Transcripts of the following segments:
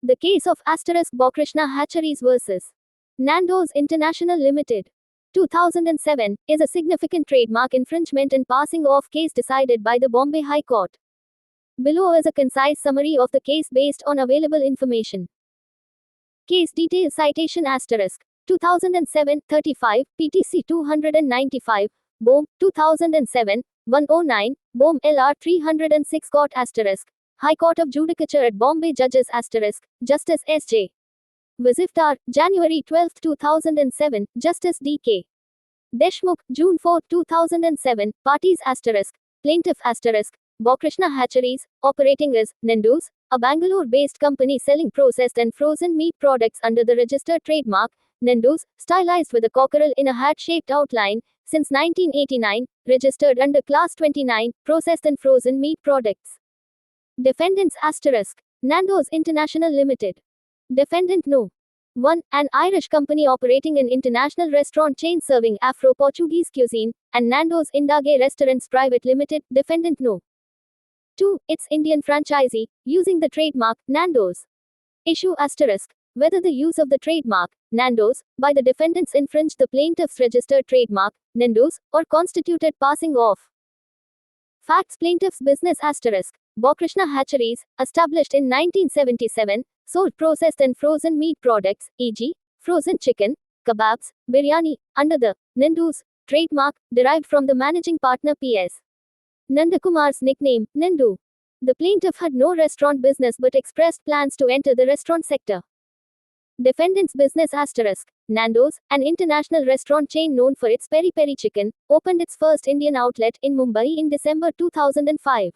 The case of Bokrashna Hatcheries vs. Nando's International Limited, 2007, is a significant trademark infringement and passing off case decided by the Bombay High Court. Below is a concise summary of the case based on available information. Case details citation 2007 35 PTC 295 BOM 2007 109 BOM LR 306 Court High Court of Judicature at Bombay Judges Justice S.J. Vazifdar, January 12, 2007, Justice D.K. Deshmukh, June 4, 2007, Parties Plaintiff Bokrashna Hatcheries, operating as Nando's, a Bangalore-based company selling processed and frozen meat products under the registered trademark Nando's, stylized with a cockerel in a hat-shaped outline, since 1989, registered under Class 29, processed and frozen meat products. Defendants Nando's International Limited. Defendant No. 1, an Irish company operating an international restaurant chain serving Afro-Portuguese cuisine, and Nando's Indage Restaurants Private Limited. Defendant No. 2, its Indian franchisee, using the trademark Nando's. Issue whether the use of the trademark Nando's by the defendants infringed the plaintiff's registered trademark Nando's or constituted passing off. Facts. Plaintiff's business Bokrashna Hatcheries, established in 1977, sold processed and frozen meat products, e.g., frozen chicken, kebabs, biryani, under the Nando's trademark, derived from the managing partner P.S. Nandakumar's nickname, Nandu. The plaintiff had no restaurant business but expressed plans to enter the restaurant sector. Defendant's business Nando's, an international restaurant chain known for its peri-peri chicken, opened its first Indian outlet in Mumbai in December 2005.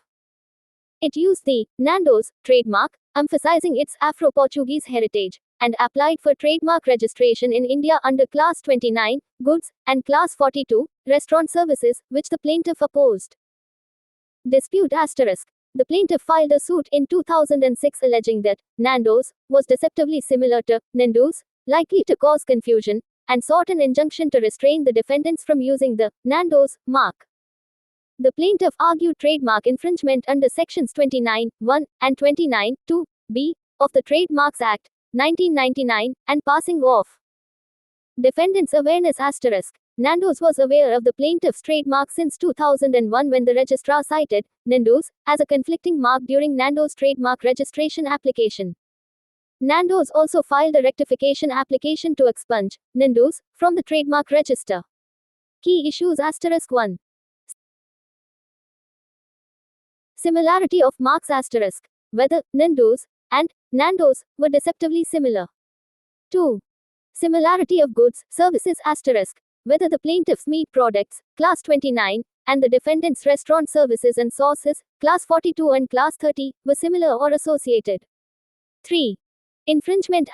It used the Nando's trademark, emphasizing its Afro-Portuguese heritage, and applied for trademark registration in India under Class 29, goods, and Class 42, restaurant services, which the plaintiff opposed. Dispute The plaintiff filed a suit in 2006 alleging that Nando's was deceptively similar to Nando's, likely to cause confusion, and sought an injunction to restrain the defendants from using the Nando's mark. The plaintiff argued trademark infringement under Sections 29(1) and 29(2)(b) of the Trademarks Act, 1999, and passing off. Defendants' awareness Nando's was aware of the plaintiff's trademark since 2001 when the registrar cited Nando's as a conflicting mark during Nando's trademark registration application. Nando's also filed a rectification application to expunge Nando's from the trademark register. Key issues 1. Similarity of marks whether Nando's and Nando's were deceptively similar. 2. Similarity of goods, services whether the plaintiff's meat products, Class 29, and the defendant's restaurant services and sauces, Class 42 and Class 30, were similar or associated. 3. Infringement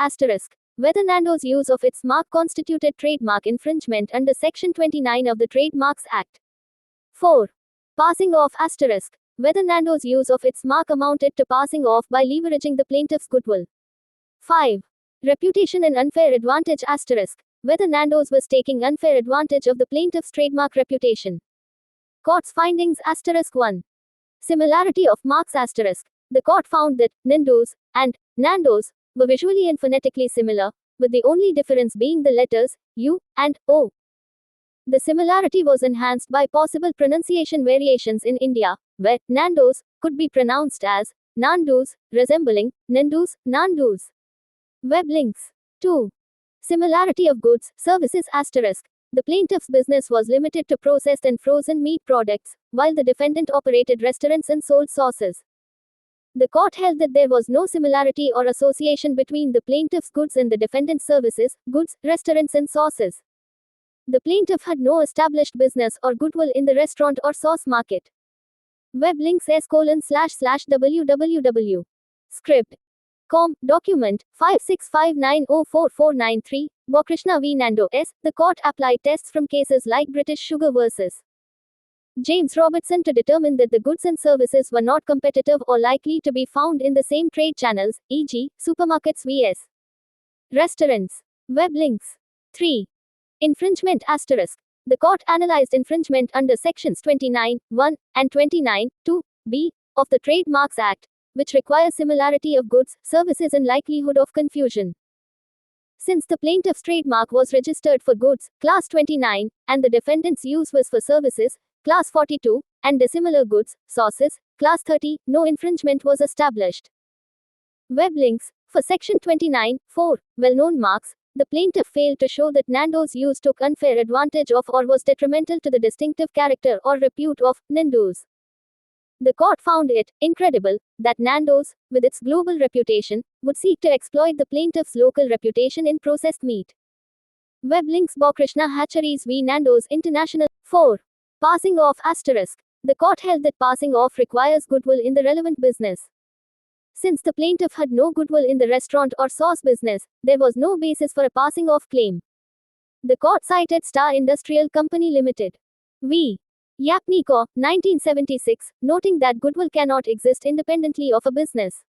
whether Nando's use of its mark constituted trademark infringement under Section 29 of the Trademarks Act. 4. Passing off whether Nando's use of its mark amounted to passing off by leveraging the plaintiff's goodwill. 5. Reputation and unfair advantage whether Nando's was taking unfair advantage of the plaintiff's trademark reputation. Court's findings 1. Similarity of marks the court found that Nando's and Nando's were visually and phonetically similar, with the only difference being the letters U and O. The similarity was enhanced by possible pronunciation variations in India, where Nando's could be pronounced as Nando's, resembling Nando's, Nando's. Web links. 2. Similarity of goods, services the plaintiff's business was limited to processed and frozen meat products, while the defendant operated restaurants and sold sauces. The court held that there was no similarity or association between the plaintiff's goods and the defendant's services, goods, restaurants and sauces. The plaintiff had no established business or goodwill in the restaurant or sauce market. Web links s://www. Script. Com. Document 5659044493. Bokrashna v. Nando S. The court applied tests from cases like British Sugar vs. James Robertson to determine that the goods and services were not competitive or likely to be found in the same trade channels, e.g., supermarkets vs. restaurants. Web links. 3. Infringement The court analyzed infringement under Sections 29(1) and 29(2)(b) of the Trademarks Act, which require similarity of goods, services, and likelihood of confusion. Since the plaintiff's trademark was registered for goods, class 29, and the defendant's use was for services, class 42, and dissimilar goods, sources, class 30, no infringement was established. Web links. For section 29(4), well-known marks, the plaintiff failed to show that Nando's use took unfair advantage of or was detrimental to the distinctive character or repute of Nando's. The court found it incredible that Nando's, with its global reputation, would seek to exploit the plaintiff's local reputation in processed meat. Web links. Bokrishna Hatcheries v. Nando's International. 4. Passing off asterisk. The court held that passing off requires goodwill in the relevant business. Since the plaintiff had no goodwill in the restaurant or sauce business, there was no basis for a passing off claim. The court cited Star Industrial Company Limited v. Yapniko, 1976, noting that goodwill cannot exist independently of a business.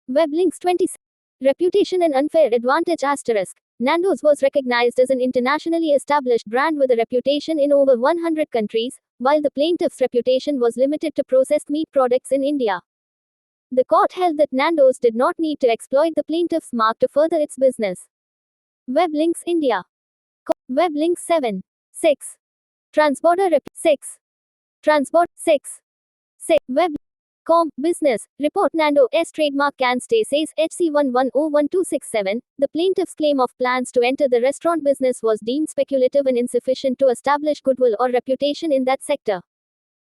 Web links. 20. Reputation and unfair advantage asterisk. Nando's was recognized as an internationally established brand with a reputation in over 100 countries, while the plaintiff's reputation was limited to processed meat products in India. The court held that Nando's did not need to exploit the plaintiff's mark to further its business. Web links. India. Web links. 7. 6. Transborder 6. Transport 6. 6. Web. Business report. Nando's trademark can stay, says HC11011267. The plaintiff's claim of plans to enter the restaurant business was deemed speculative and insufficient to establish goodwill or reputation in that sector.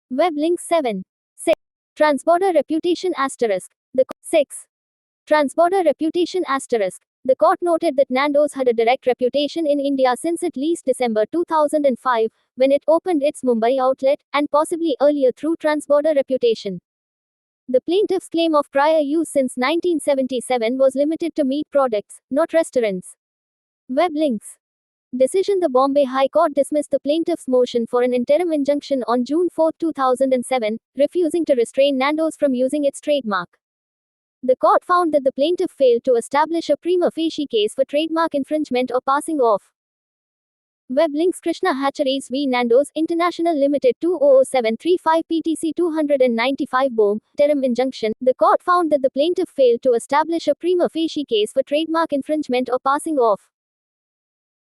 Web links. 7. 6. Transborder reputation asterisk. The 6. Transborder reputation asterisk. The court noted that Nando's had a direct reputation in India since at least December 2005, when it opened its Mumbai outlet, and possibly earlier through transborder reputation. The plaintiff's claim of prior use since 1977 was limited to meat products, not restaurants. Web links. Decision. The Bombay High Court dismissed the plaintiff's motion for an interim injunction on June 4, 2007, refusing to restrain Nando's from using its trademark. The court found that the plaintiff failed to establish a prima facie case for trademark infringement or passing off. Web links. Krishna Hatcheries v. Nando's International Limited 200735 PTC 295 BOM, interim injunction. The court found that the plaintiff failed to establish a prima facie case for trademark infringement or passing off.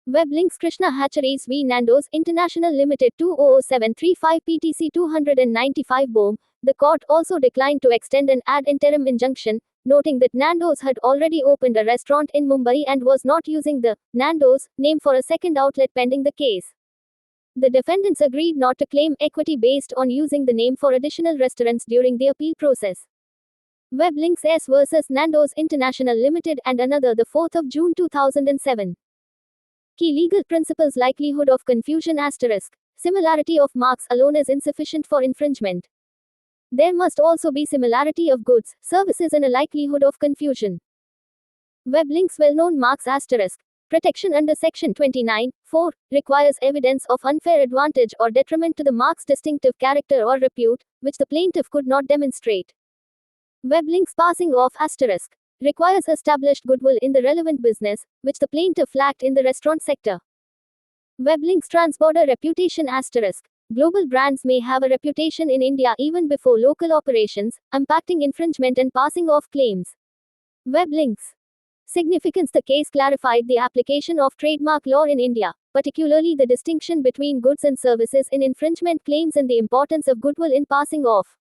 Web links. Krishna Hatcheries v. Nando's International Limited 200735 PTC 295 BOM. The court also declined to extend an ad interim injunction, noting that Nando's had already opened a restaurant in Mumbai and was not using the Nando's name for a second outlet pending the case. The defendants agreed not to claim equity based on using the name for additional restaurants during the appeal process. Web links. S versus Nando's International Limited and another, the 4th of June 2007. Key legal principles. Likelihood of confusion asterisk. Similarity of marks alone is insufficient for infringement. There must also be similarity of goods, services, and a likelihood of confusion. Web links. Well-known marks asterisk. Protection under section 29(4) requires evidence of unfair advantage or detriment to the mark's distinctive character or repute, which the plaintiff could not demonstrate. Web links. Passing off asterisk. Requires established goodwill in the relevant business, which the plaintiff lacked in the restaurant sector. Web links. Transborder reputation asterisk. Global brands may have a reputation in India even before local operations, impacting infringement and passing off claims. Web links. Significance. The case clarified the application of trademark law in India, particularly the distinction between goods and services in infringement claims and the importance of goodwill in passing off.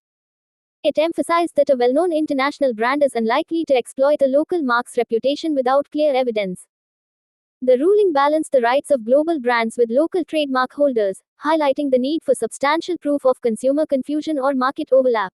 It emphasized that a well-known international brand is unlikely to exploit a local mark's reputation without clear evidence. The ruling balanced the rights of global brands with local trademark holders, highlighting the need for substantial proof of consumer confusion or market overlap.